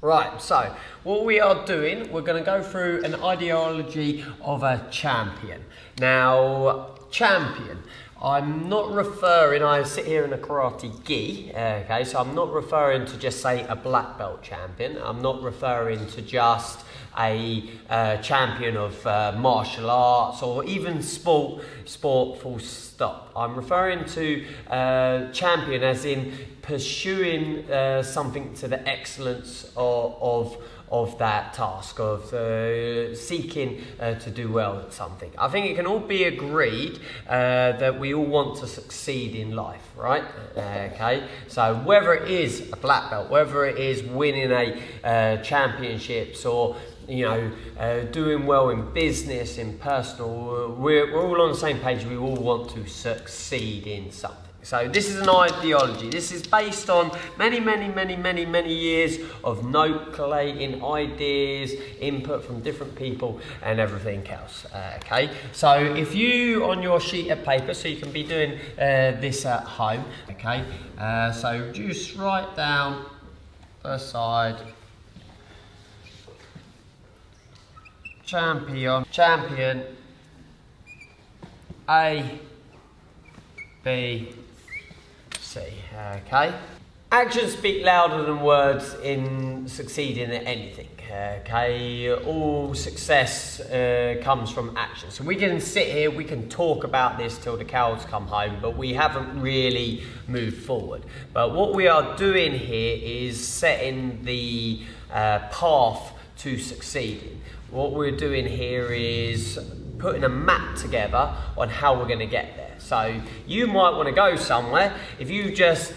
Right, so what we are doing, we're going to go through an ideology of a champion. Now, champion, I'm not referring, I sit here in a karate gi, okay, so I'm not referring to just say a black belt champion. I'm not referring to just a champion of martial arts or even sport full stop. I'm referring to champion as in pursuing something to the excellence of that task, of seeking to do well at something. I think it can all be agreed that we all want to succeed in life, right? Okay, so whether it is a black belt, whether it is winning a championships, or doing well in business, in personal, we're all on the same page. We all want to succeed in something. So this is an ideology. This is based on many years of note collating, ideas, input from different people and everything else. Okay, so if you, on your sheet of paper, so you can be doing this at home, okay, so just write down first side, champion, A, B, C, okay? Actions speak louder than words in succeeding at anything, okay? All success comes from action. So we can sit here, we can talk about this till the cows come home, but we haven't really moved forward. But what we are doing here is setting the path to succeeding. What we're doing here is putting a map together on how we're going to get there. So you might want to go somewhere. If you just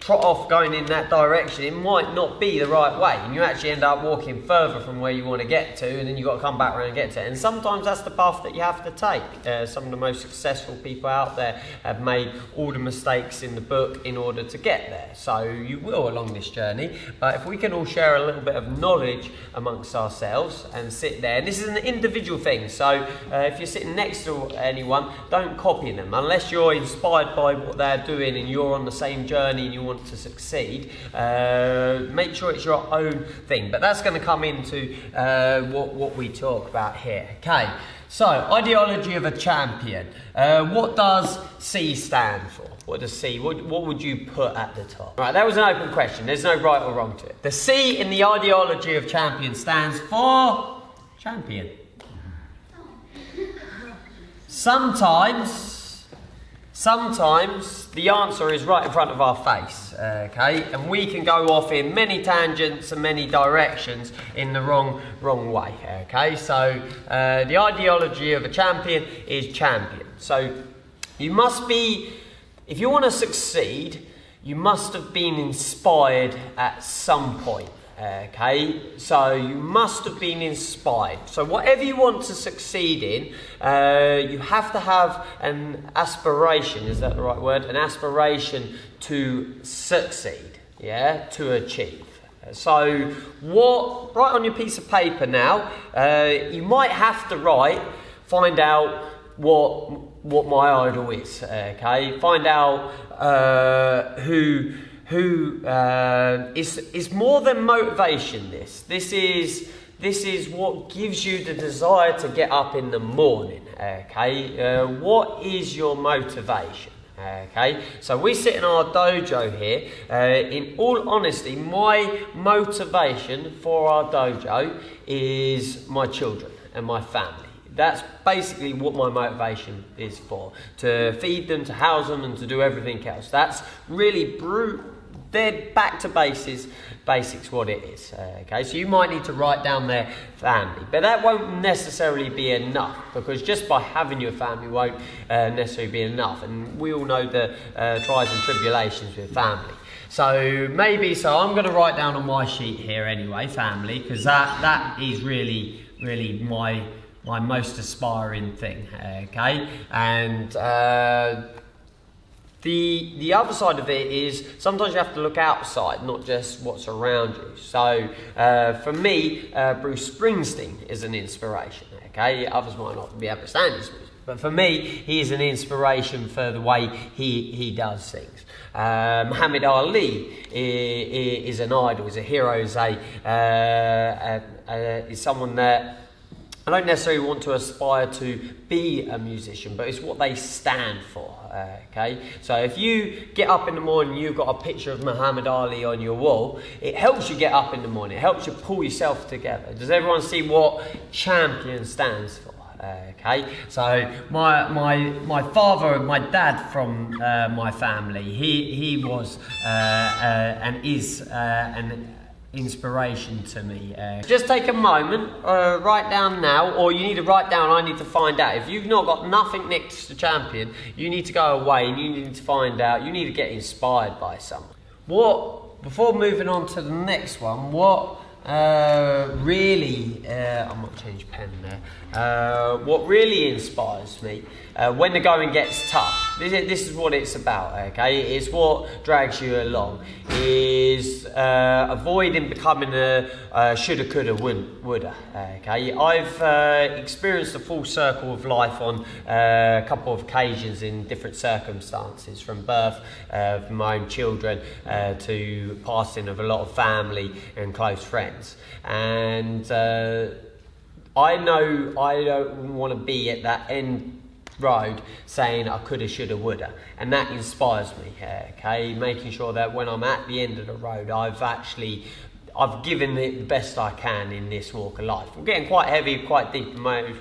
trot off going in that direction, it might not be the right way, and you actually end up walking further from where you want to get to, and then you've got to come back around and get to it. And sometimes that's the path that you have to take. Some of the most successful people out there have made all the mistakes in the book in order to get there. So you will along this journey, but if we can all share a little bit of knowledge amongst ourselves and sit there, and this is an individual thing, so if you're sitting next to anyone, don't copy them unless you're inspired by what they're doing and you're on the same journey and you want to succeed. Make sure it's your own thing, but that's going to come into what we talk about here. Okay, so ideology of a champion. What does C stand for? What does C, what would you put at the top? Right, that was an open question. There's no right or wrong to it. The C in the ideology of champion stands for champion. Sometimes the answer is right in front of our face, okay? And we can go off in many tangents and many directions in the wrong way, okay? So the ideology of a champion is champion. So you must be, if you want to succeed, you must have been inspired at some point. Okay, so you must have been inspired. So whatever you want to succeed in, you have to have an aspiration, is that the right word? An aspiration to succeed, yeah, to achieve. So write on your piece of paper now, you might have to find out what my idol is, okay? Find out who is more than motivation. This is what gives you the desire to get up in the morning, okay? What is your motivation? Okay, so we sit in our dojo here. In all honesty, my motivation for our dojo is my children and my family. That's basically what my motivation is for. To feed them, to house them, and to do everything else. That's really dead back to basics what it is. Okay, so you might need to write down their family, but that won't necessarily be enough, because just by having your family won't necessarily be enough, and we all know the trials and tribulations with family. So I'm going to write down on my sheet here anyway, family, because that is really my most aspiring thing. Okay, and The other side of it is sometimes you have to look outside, not just what's around you. So for me, Bruce Springsteen is an inspiration. Okay, others might not be able to stand his music, But for me, he is an inspiration for the way he does things. Muhammad Ali is an idol, is a hero, is someone that I don't necessarily want to aspire to be a musician, but it's what they stand for, okay? So if you get up in the morning, you've got a picture of Muhammad Ali on your wall, it helps you get up in the morning, it helps you pull yourself together. Does everyone see what champion stands for? Okay, so my father and my dad from my family, he was and is an inspiration to me. Just take a moment, write down now, or you need to write down, I need to find out. If you've not got nothing next to champion, you need to go away and you need to find out, you need to get inspired by someone. Before moving on to the next one, what really, I might change pen there, what really inspires me when the going gets tough, this is what it's about, okay? It's what drags you along, is avoiding becoming a shoulda, coulda, woulda, okay? I've experienced the full circle of life on a couple of occasions in different circumstances, from birth of my own children to passing of a lot of family and close friends. And I know I don't want to be at that end road saying I coulda, shoulda, woulda, and that inspires me, okay? Making sure that when I'm at the end of the road, I've given it the best I can in this walk of life. I'm getting quite heavy, quite deep and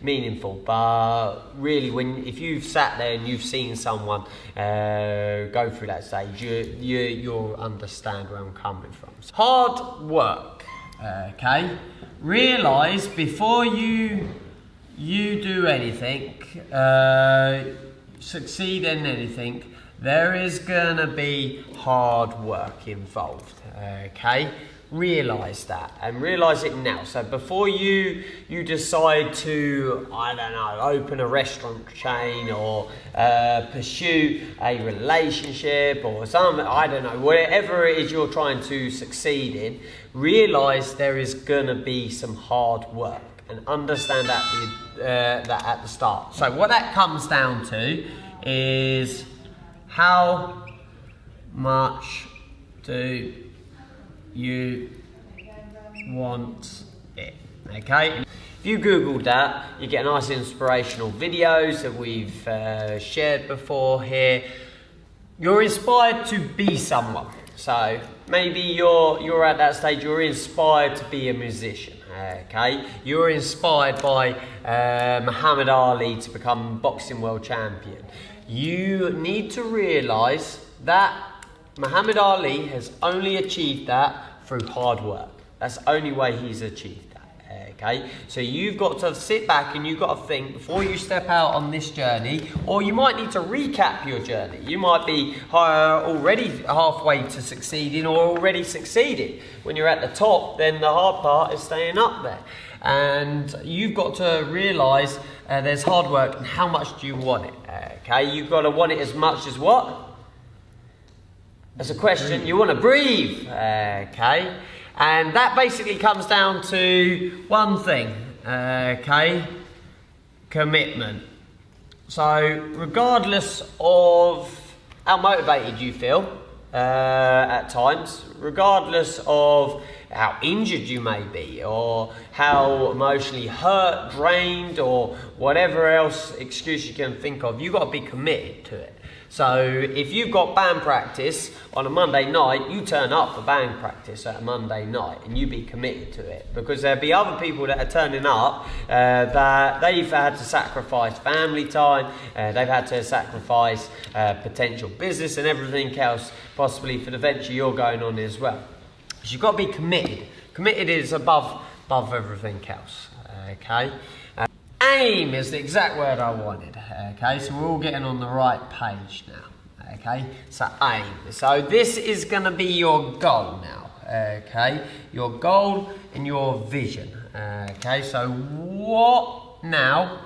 meaningful, but really, if you've sat there and you've seen someone go through that stage, you'll understand where I'm coming from. Hard work, okay? Realise before you do anything, succeed in anything, there is gonna be hard work involved, okay? Realise that, and realise it now. So before you decide to, I don't know, open a restaurant chain or pursue a relationship or something, I don't know, whatever it is you're trying to succeed in, realise there is gonna be some hard work, and understand that at the start. So what that comes down to is, how much do you want it, okay? If you Googled that, you get nice inspirational videos that we've shared before here. You're inspired to be someone. So maybe you're at that stage, you're inspired to be a musician, okay? You're inspired by Muhammad Ali to become boxing world champion. You need to realise that Muhammad Ali has only achieved that through hard work. That's the only way he's achieved that, okay? So you've got to sit back and you've got to think before you step out on this journey, or you might need to recap your journey. You might be already halfway to succeeding or already succeeded. When you're at the top, then the hard part is staying up there. And you've got to realise there's hard work, and how much do you want it, okay? You've got to want it as much as what? As a question, you want to breathe, okay? And that basically comes down to one thing, okay? Commitment. So regardless of how motivated you feel at times, regardless of how injured you may be, or how emotionally hurt, drained, or whatever else excuse you can think of, you've got to be committed to it. So if you've got band practice on a Monday night, you turn up for band practice at a Monday night and you be committed to it, because there'll be other people that are turning up that they've had to sacrifice family time, they've had to sacrifice potential business and everything else possibly for the venture you're going on as well. So you've got to be committed. Committed is above everything else, okay? Aim is the exact word I wanted, okay? So we're all getting on the right page now, okay? So aim. So this is going to be your goal now, okay? Your goal and your vision, okay? So what now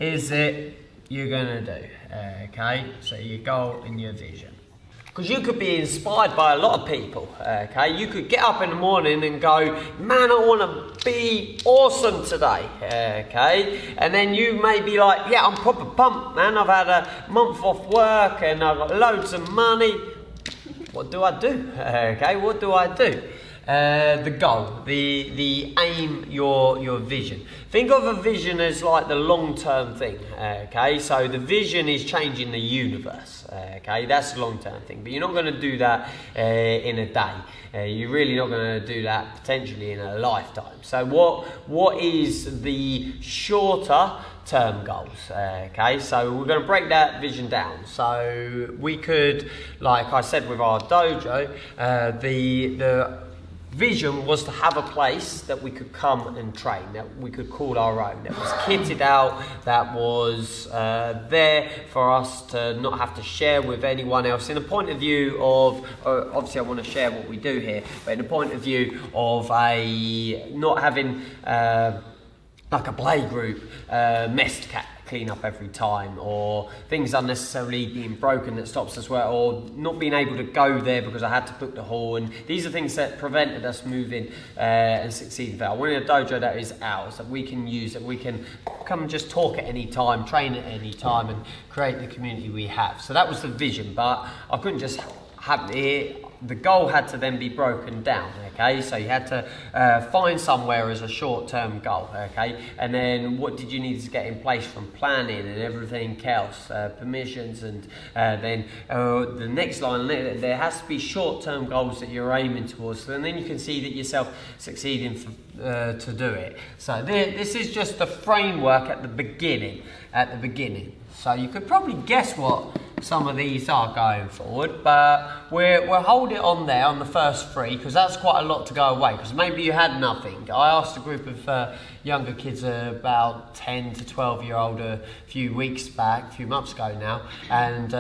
is it you're going to do, okay? So your goal and your vision. Because you could be inspired by a lot of people, okay? You could get up in the morning and go, man, I want to be awesome today, okay? And then you may be like, yeah, I'm proper pumped, man. I've had a month off work and I've got loads of money. What do I do, okay? What do I do? The goal, the aim, your vision. Think of a vision as like the long-term thing, okay? So the vision is changing the universe, okay? That's the long-term thing, but you're not going to do that in a day. You're really not going to do that potentially in a lifetime. So what is the shorter term goals? Okay, so we're going to break that vision down. So we could, like I said with our dojo, the vision was to have a place that we could come and train, that we could call our own, that was kitted out, that was there for us to not have to share with anyone else. In a point of view of, obviously I want to share what we do here, but in a point of view of not having like a play group mess clean up every time, or things unnecessarily being broken that stops us, or not being able to go there because I had to book the hall, and these are things that prevented us moving and succeeding. I wanted a dojo that is ours, that we can use, that we can come and just talk at any time, train at any time, and create the community we have. So that was the vision, but I couldn't just have it. The goal had to then be broken down, okay? So you had to find somewhere as a short-term goal, okay? And then what did you need to get in place from planning and everything else, permissions, and then the next line, there has to be short-term goals that you're aiming towards, and then you can see that yourself succeeding to do it. So this is just the framework at the beginning. So you could probably guess what some of these are going forward, but we'll hold it on there on the first three, because that's quite a lot to go away, because maybe you had nothing. I asked a group of younger kids, about 10 to 12 year old, a few months ago now, and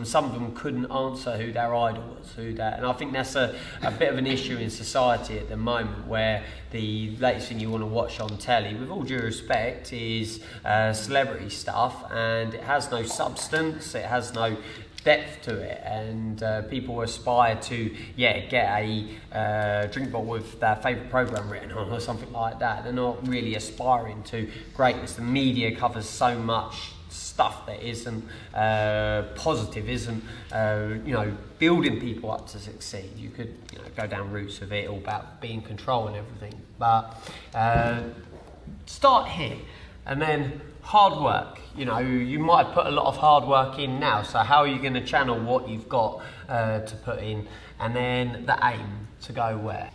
some of them couldn't answer who their idol was, and I think that's a bit of an issue in society at the moment, where the latest thing you want to watch on telly, with all due respect, is celebrity stuff, and it has no substance, it has no depth to it, and people aspire to get a drink bottle with their favourite programme written on or something like that. They're not really aspiring to greatness. The media covers so much stuff that isn't positive, isn't building people up to succeed. You could go down routes of it all about being control and everything, but start here, and then hard work. You might have put a lot of hard work in now, so how are you going to channel what you've got to put in, and then the aim to go where?